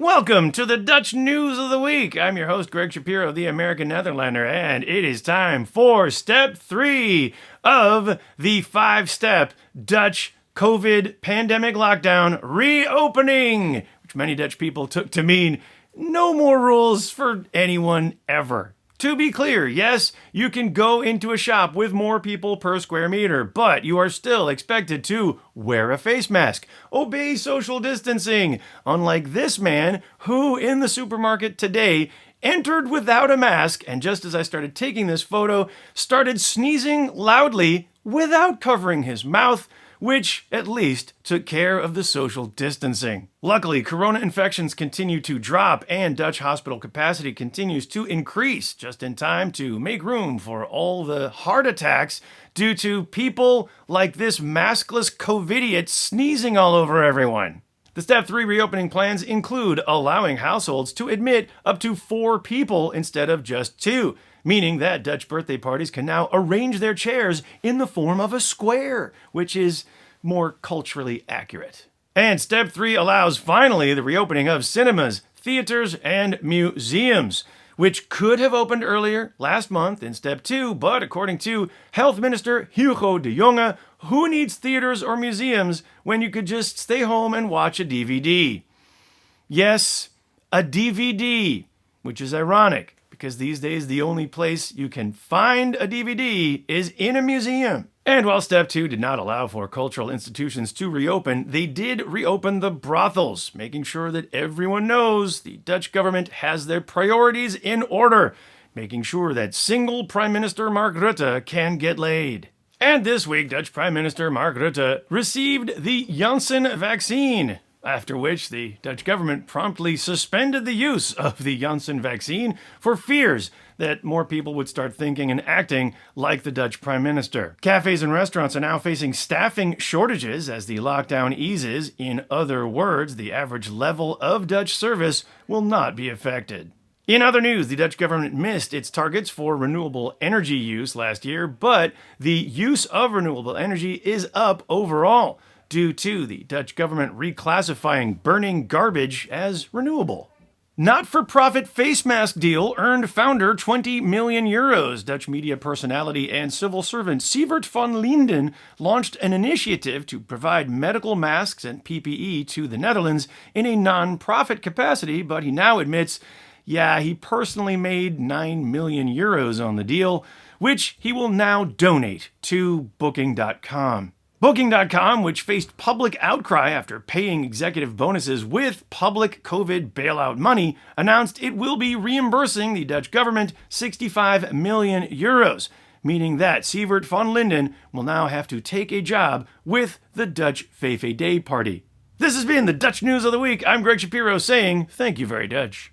Welcome to the Dutch News of the Week. I'm your host, Greg Shapiro, the American Netherlander, and it is time for Step 3 of the 5-step Dutch COVID pandemic lockdown reopening, which many Dutch people took to mean no more rules for anyone ever. To be clear, yes, you can go into a shop with more people per square meter, but you are still expected to wear a face mask, obey social distancing, unlike this man who, in the supermarket today, entered without a mask, and just as I started taking this photo, started sneezing loudly without covering his mouth, which at least took care of the social distancing. Luckily, corona infections continue to drop and Dutch hospital capacity continues to increase just in time to make room for all the heart attacks due to people like this maskless COVIDiot sneezing all over everyone. The Step 3 reopening plans include allowing households to admit up to 4 people instead of just 2, meaning that Dutch birthday parties can now arrange their chairs in the form of a square, which is more culturally accurate. And Step 3 allows, finally, the reopening of cinemas, theaters, and museums, which could have opened earlier last month in Step 2, but according to Health Minister Hugo de Jonge, who needs theaters or museums when you could just stay home and watch a DVD? Yes, a DVD, which is ironic, because these days the only place you can find a DVD is in a museum. And while Step 2 did not allow for cultural institutions to reopen, they did reopen the brothels, making sure that everyone knows the Dutch government has their priorities in order, making sure that single Prime Minister Mark Rutte can get laid. And this week, Dutch Prime Minister Mark Rutte received the Janssen vaccine, after which the Dutch government promptly suspended the use of the Janssen vaccine for fears that more people would start thinking and acting like the Dutch Prime Minister. Cafes and restaurants are now facing staffing shortages as the lockdown eases. In other words, the average level of Dutch service will not be affected. In other news, the Dutch government missed its targets for renewable energy use last year, but the use of renewable energy is up overall, due to the Dutch government reclassifying burning garbage as renewable. Not-for-profit face mask deal earned founder 20 million euros. Dutch media personality and civil servant Sievert van Linden launched an initiative to provide medical masks and PPE to the Netherlands in a non-profit capacity, but he now admits, he personally made 9 million euros on the deal, which he will now donate to Booking.com. Booking.com, which faced public outcry after paying executive bonuses with public COVID bailout money, announced it will be reimbursing the Dutch government 65 million euros, meaning that Sievert van Linden will now have to take a job with the Dutch Vvd Party. This has been the Dutch News of the Week. I'm Greg Shapiro saying thank you very Dutch.